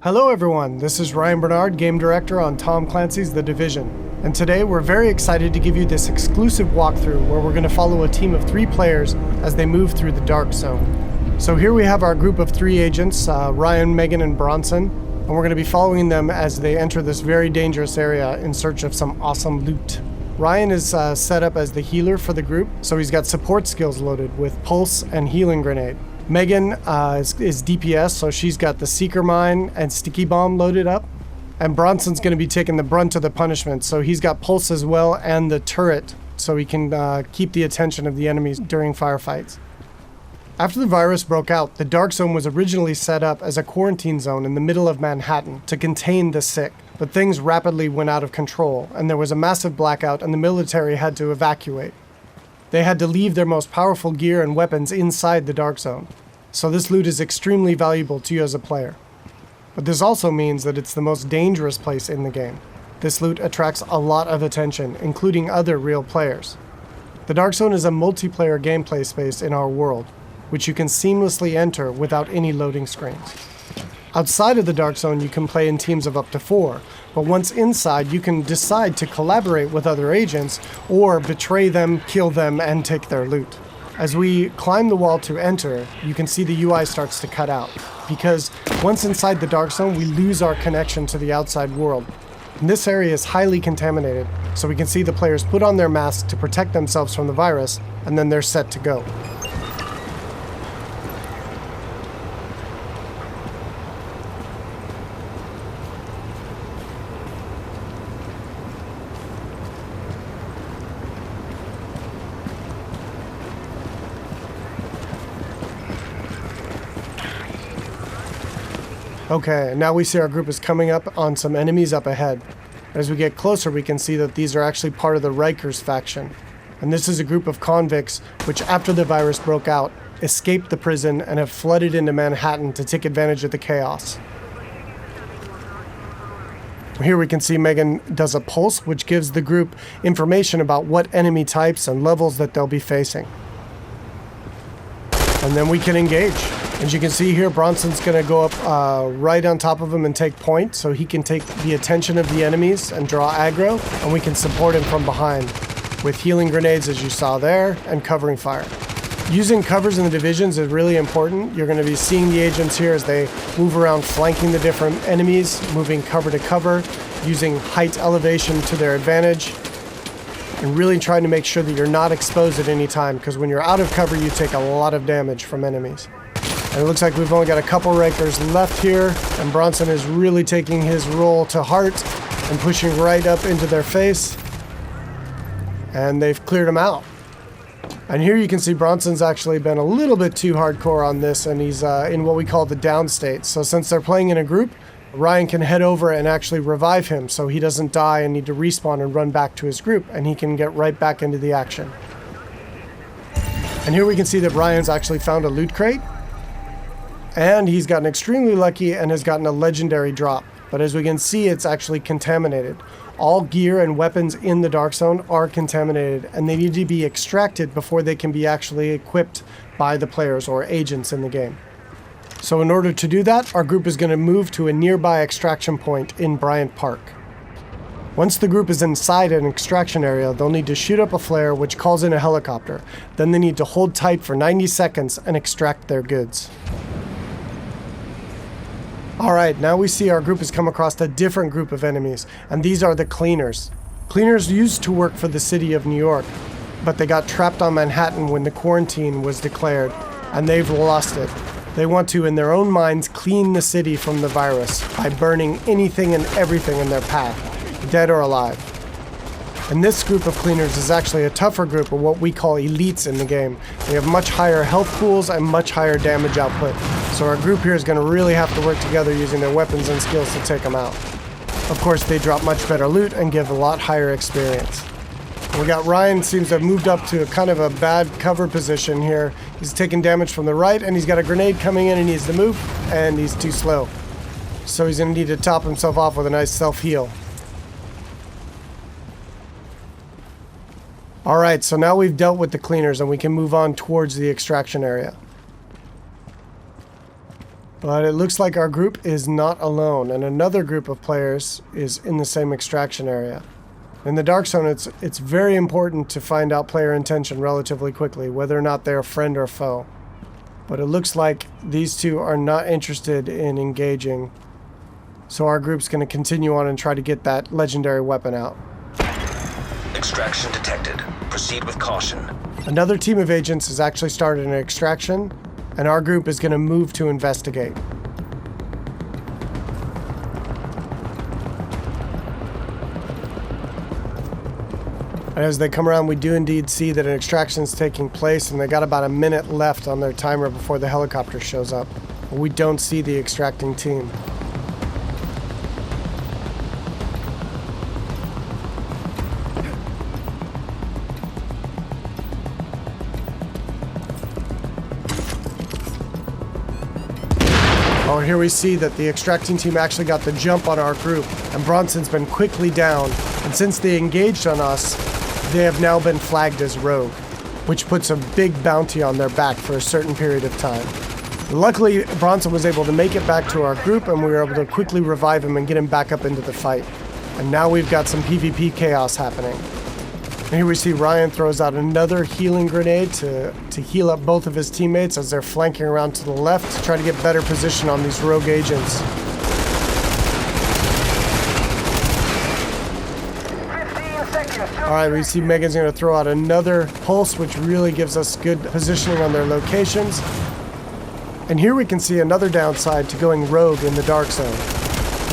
Hello everyone, this is Ryan Bernard, Game Director on Tom Clancy's The Division. And today we're very excited to give you this exclusive walkthrough where we're going to follow a team of 3 players as they move through the Dark Zone. So here we have our group of 3 agents, Ryan, Megan, and Bronson, and we're going to be following them as they enter this very dangerous area in search of some awesome loot. Ryan is set up as the healer for the group, so he's got support skills loaded with Pulse and Healing Grenade. Megan is DPS, so she's got the Seeker Mine and Sticky Bomb loaded up. And Bronson's going to be taking the brunt of the punishment, so he's got Pulse as well and the turret, so he can keep the attention of the enemies during firefights. After the virus broke out, the Dark Zone was originally set up as a quarantine zone in the middle of Manhattan to contain the sick, but things rapidly went out of control, and there was a massive blackout and the military had to evacuate. They had to leave their most powerful gear and weapons inside the Dark Zone, so this loot is extremely valuable to you as a player. But this also means that it's the most dangerous place in the game. This loot attracts a lot of attention, including other real players. The Dark Zone is a multiplayer gameplay space in our world, which you can seamlessly enter without any loading screens. Outside of the Dark Zone, you can play in teams of up to 4, but once inside, you can decide to collaborate with other agents or betray them, kill them, and take their loot. As we climb the wall to enter, you can see the UI starts to cut out, because once inside the Dark Zone, we lose our connection to the outside world. And this area is highly contaminated, so we can see the players put on their masks to protect themselves from the virus, and then they're set to go. Okay, now we see our group is coming up on some enemies up ahead. As we get closer, we can see that these are actually part of the Rikers faction. And this is a group of convicts which, after the virus broke out, escaped the prison and have flooded into Manhattan to take advantage of the chaos. Here we can see Megan does a pulse, which gives the group information about what enemy types and levels that they'll be facing. And then we can engage. As you can see here, Bronson's going to go up right on top of him and take point, so he can take the attention of the enemies and draw aggro, and we can support him from behind with healing grenades, as you saw there, and covering fire. Using covers in the divisions is really important. You're going to be seeing the agents here as they move around flanking the different enemies, moving cover to cover, using height elevation to their advantage, and really trying to make sure that you're not exposed at any time, because when you're out of cover, you take a lot of damage from enemies. And it looks like we've only got a couple Rikers left here, and Bronson is really taking his role to heart and pushing right up into their face. And they've cleared him out. And here you can see Bronson's actually been a little bit too hardcore on this, and he's in what we call the down state. So since they're playing in a group, Ryan can head over and actually revive him so he doesn't die and need to respawn and run back to his group, and he can get right back into the action. And here we can see that Ryan's actually found a loot crate. And he's gotten extremely lucky and has gotten a legendary drop. But as we can see, it's actually contaminated. All gear and weapons in the Dark Zone are contaminated, and they need to be extracted before they can be actually equipped by the players or agents in the game. So in order to do that, our group is going to move to a nearby extraction point in Bryant Park. Once the group is inside an extraction area, they'll need to shoot up a flare which calls in a helicopter. Then they need to hold tight for 90 seconds and extract their goods. Alright, now we see our group has come across a different group of enemies, and these are the Cleaners. Cleaners used to work for the city of New York, but they got trapped on Manhattan when the quarantine was declared, and they've lost it. They want to, in their own minds, clean the city from the virus by burning anything and everything in their path, dead or alive. And this group of Cleaners is actually a tougher group of what we call elites in the game. They have much higher health pools and much higher damage output. So our group here is going to really have to work together using their weapons and skills to take them out. Of course, they drop much better loot and give a lot higher experience. We got Ryan seems to have moved up to a kind of a bad cover position here. He's taking damage from the right, and he's got a grenade coming in and he needs to move, and he's too slow. So he's going to need to top himself off with a nice self-heal. Alright, so now we've dealt with the Cleaners and we can move on towards the extraction area. But it looks like our group is not alone, and another group of players is in the same extraction area. In the Dark Zone, it's very important to find out player intention relatively quickly, whether or not they're a friend or foe. But it looks like these two are not interested in engaging, so our group's going to continue on and try to get that legendary weapon out. Extraction detected. Proceed with caution. Another team of agents has actually started an extraction, and our group is going to move to investigate. And as they come around, we do indeed see that an extraction is taking place, and they got about a minute left on their timer before the helicopter shows up. We don't see the extracting team. Oh, here we see that the extracting team actually got the jump on our group, and Bronson's been quickly down. And since they engaged on us, they have now been flagged as rogue, which puts a big bounty on their back for a certain period of time. Luckily, Bronson was able to make it back to our group, and we were able to quickly revive him and get him back up into the fight. And now we've got some PvP chaos happening. And here we see Ryan throws out another healing grenade to heal up both of his teammates as they're flanking around to the left to try to get better position on these rogue agents. 15 seconds. Alright, we see Megan's going to throw out another pulse, which really gives us good positioning on their locations. And here we can see another downside to going rogue in the Dark Zone.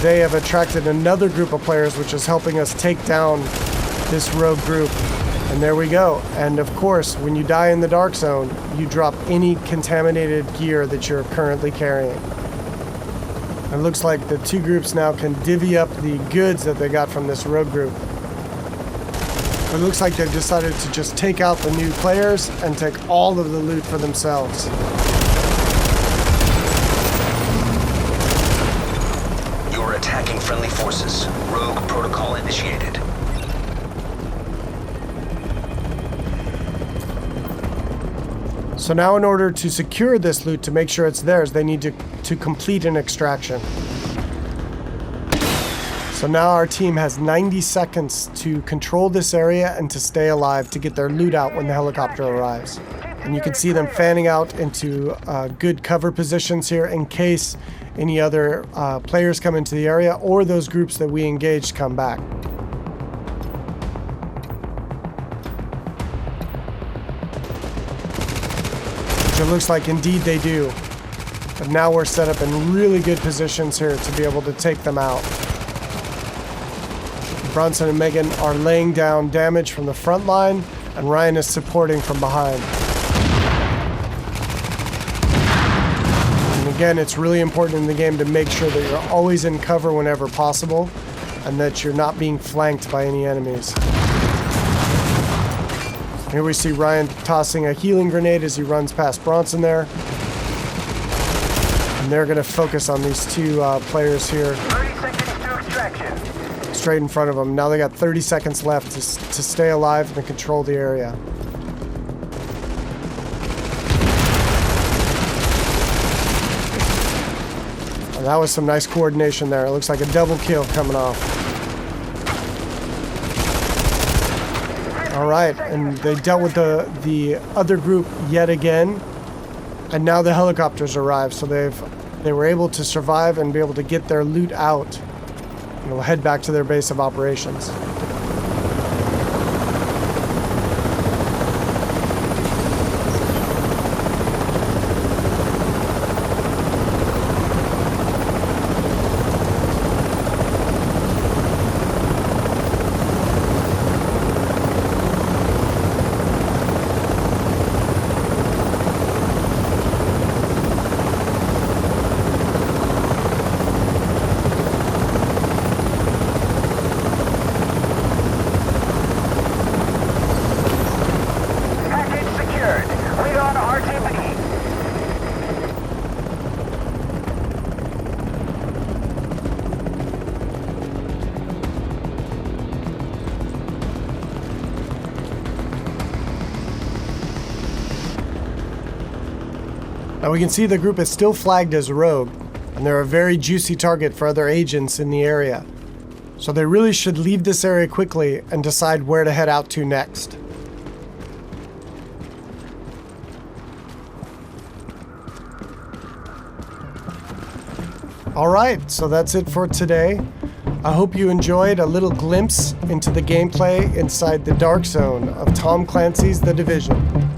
They have attracted another group of players, which is helping us take down this rogue group. And there we go. And of course, when you die in the Dark Zone, you drop any contaminated gear that you're currently carrying. It looks like the two groups now can divvy up the goods that they got from this rogue group. It looks like they've decided to just take out the new players and take all of the loot for themselves. You're attacking friendly forces. Rogue protocol initiated. So now in order to secure this loot, to make sure it's theirs, they need to complete an extraction. So now our team has 90 seconds to control this area and to stay alive to get their loot out when the helicopter arrives. And you can see them fanning out into good cover positions here in case any other players come into the area or those groups that we engaged come back. It looks like indeed they do. But now we're set up in really good positions here to be able to take them out. Bronson and Megan are laying down damage from the front line, and Ryan is supporting from behind. And again, it's really important in the game to make sure that you're always in cover whenever possible, and that you're not being flanked by any enemies. Here we see Ryan tossing a healing grenade as he runs past Bronson there. And they're going to focus on these two players here. 30 seconds to extraction. Straight in front of them. Now they got 30 seconds left to stay alive and control the area. And that was some nice coordination there. It looks like a double kill coming off. All right, and they dealt with the other group yet again, and now the helicopters arrived, so they were able to survive and be able to get their loot out, and they'll head back to their base of operations. Now we can see the group is still flagged as rogue, and they're a very juicy target for other agents in the area. So they really should leave this area quickly and decide where to head out to next. Alright, so that's it for today. I hope you enjoyed a little glimpse into the gameplay inside the dark zone of Tom Clancy's The Division.